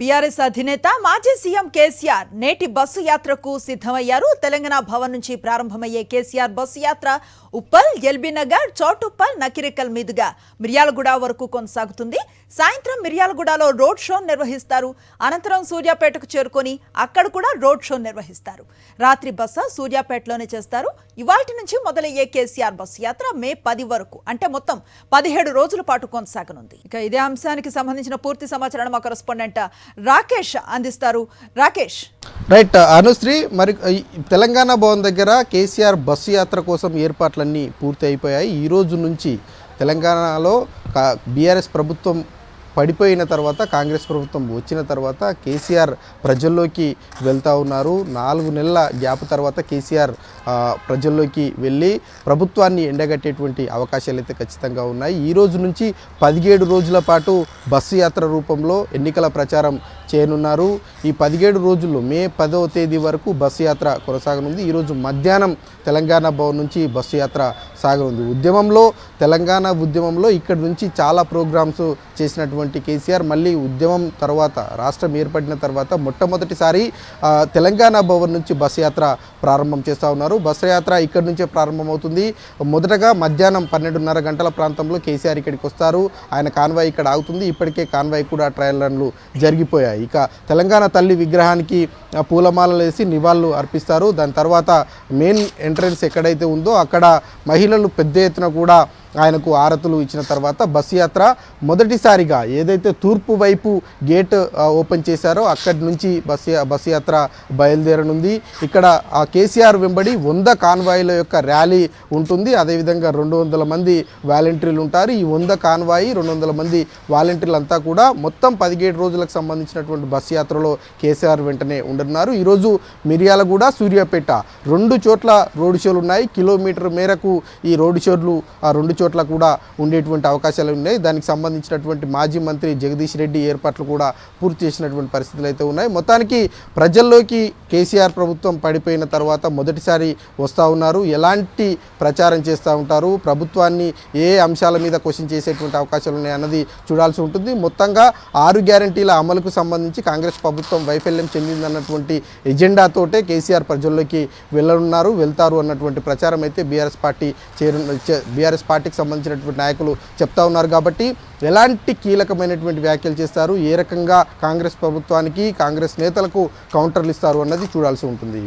BRS అధినేత మాజీ CM KCR నేటి బస్సు యాత్రకు సిద్ధమయ్యారు. తెలంగాణ భవన్ నుంచి ప్రారంభమయ్యే కేసీఆర్ బస్సు యాత్ర ఉప్పల్, ఎల్బీనగర్, చౌటుప్పల్, నకిరేకల్ మీదుగా మిర్యాలగూడ వరకు కొనసాగుతుంది. సాయంత్రం మిర్యాలగూడలో రోడ్ షో నిర్వహిస్తారు. అనంతరం సూర్యాపేటకు చేరుకొని అక్కడ కూడా రోడ్ షో నిర్వహిస్తారు. రాత్రి బస సూర్యాపేటలోనే చేస్తారు. ఇవాల్టి నుంచి మొదలయ్యే కేసీఆర్ బస్సు యాత్ర మే 10 వరకు అంటే మొత్తం 17 రోజుల పాటు కొనసాగనుంది. ఇక ఇదే అంశానికి సంబంధించిన పూర్తి సమాచారం మా కరెస్పాండెంట్ రాకేష్ అందిస్తారు. రాకేష్, రైట్ అనుశ్రీ, మరి తెలంగాణ భవన్ దగ్గర కేసీఆర్ బస్సు యాత్ర కోసం ఏర్పాట్లన్నీ పూర్తి అయిపోయాయి. ఈ రోజు నుంచి తెలంగాణలో బీఆర్ఎస్ ప్రభుత్వం పడిపోయిన తర్వాత, కాంగ్రెస్ ప్రభుత్వం వచ్చిన తర్వాత కేసీఆర్ ప్రజల్లోకి వెళ్తూ ఉన్నారు. 4 నెలల గ్యాప్ తర్వాత కేసీఆర్ ప్రజల్లోకి వెళ్ళి ప్రభుత్వాన్ని ఎండగట్టేటువంటి అవకాశాలు అయితే ఖచ్చితంగా ఉన్నాయి. ఈ రోజు నుంచి 17 రోజుల పాటు బస్సు యాత్ర రూపంలో ఎన్నికల ప్రచారం చేయనున్నారు. ఈ 17 రోజుల్లో మే 10వ తేదీ వరకు బస్సు యాత్ర కొనసాగనుంది. ఈరోజు మధ్యాహ్నం తెలంగాణ భవన్ నుంచి బస్సు యాత్ర సాగనుంది. తెలంగాణ ఉద్యమంలో ఇక్కడి నుంచి చాలా ప్రోగ్రామ్స్ చేసినటువంటి కేసీఆర్ మళ్ళీ ఉద్యమం తర్వాత, రాష్ట్రం ఏర్పడిన తర్వాత మొట్టమొదటిసారి తెలంగాణ భవన్ నుంచి బస్సు యాత్ర ప్రారంభం చేస్తూ ఉన్నారు. బస్సు యాత్ర ఇక్కడి నుంచే ప్రారంభమవుతుంది. మొదటగా మధ్యాహ్నం 12:30 గంటల ప్రాంతంలో కేసీఆర్ ఇక్కడికి వస్తారు. ఆయన కాన్వాయ్ ఇక్కడ ఆగుతుంది. ఇప్పటికే కాన్వాయ్ కూడా ట్రయల్ రన్లు జరిగిపోయాయి. ఇక తెలంగాణ తల్లి విగ్రహానికి పూలమాలలు వేసి నివాళులు అర్పిస్తారు. దాని తర్వాత మెయిన్ ఎంట్రన్స్ ఎక్కడైతే ఉందో అక్కడ మహిళలు పెద్ద ఎత్తున కూడా ఆయనకు ఆరతులు ఇచ్చిన తర్వాత బస్సు యాత్ర మొదటిసారిగా ఏదైతే తూర్పు వైపు గేట్ ఓపెన్ చేశారో అక్కడి నుంచి బస్సు యాత్ర బయలుదేరనుంది. ఇక్కడ ఆ కేసీఆర్ వెంబడి 100 కాన్వాయిల యొక్క ర్యాలీ ఉంటుంది. అదేవిధంగా 200 మంది వాలంటీర్లు ఉంటారు. ఈ 100 కాన్వాయి 200 మంది వాలంటీర్లు అంతా కూడా మొత్తం 17 రోజులకు సంబంధించినటువంటి బస్సు యాత్రలో కేసీఆర్ వెంటనే ఉండనున్నారు. ఈరోజు మిర్యాలగూడ, సూర్యాపేట 2 చోట్ల రోడ్డు షోలు ఉన్నాయి. కిలోమీటర్ మేరకు ఈ రోడ్డు షోలు ఆ 2 చోట్ల కూడా ఉండేటువంటి అవకాశాలు ఉన్నాయి. దానికి సంబంధించినటువంటి మాజీ మంత్రి జగదీష్ రెడ్డి ఏర్పాట్లు కూడా పూర్తి చేసినటువంటి పరిస్థితులు అయితే ఉన్నాయి. మొత్తానికి ప్రజల్లోకి కేసీఆర్ ప్రభుత్వం పడిపోయిన తర్వాత మొదటిసారి వస్తూ ఉన్నారు. ఎలాంటి ప్రచారం చేస్తూ ఉంటారు, ప్రభుత్వాన్ని ఏ అంశాల మీద క్వశ్చన్ చేసేటువంటి అవకాశాలు ఉన్నాయి అన్నది చూడాల్సి ఉంటుంది. మొత్తంగా 6 గ్యారంటీల అమలుకు సంబంధించి కాంగ్రెస్ ప్రభుత్వం వైఫల్యం చెందిందన్నటువంటి ఎజెండాతోటే కేసీఆర్ ప్రజల్లోకి వెళ్తారు అన్నటువంటి ప్రచారం అయితే బీఆర్ఎస్ పార్టీకి సంబంధించినటువంటి నాయకులు చెప్తా ఉన్నారు. కాబట్టి ఎలాంటి కీలకమైనటువంటి వ్యాఖ్యలు చేస్తారు, ఏ రకంగా కాంగ్రెస్ ప్రభుత్వానికి, కాంగ్రెస్ నేతలకు కౌంటర్లు ఇస్తారు అన్నది చూడాల్సి ఉంటుంది.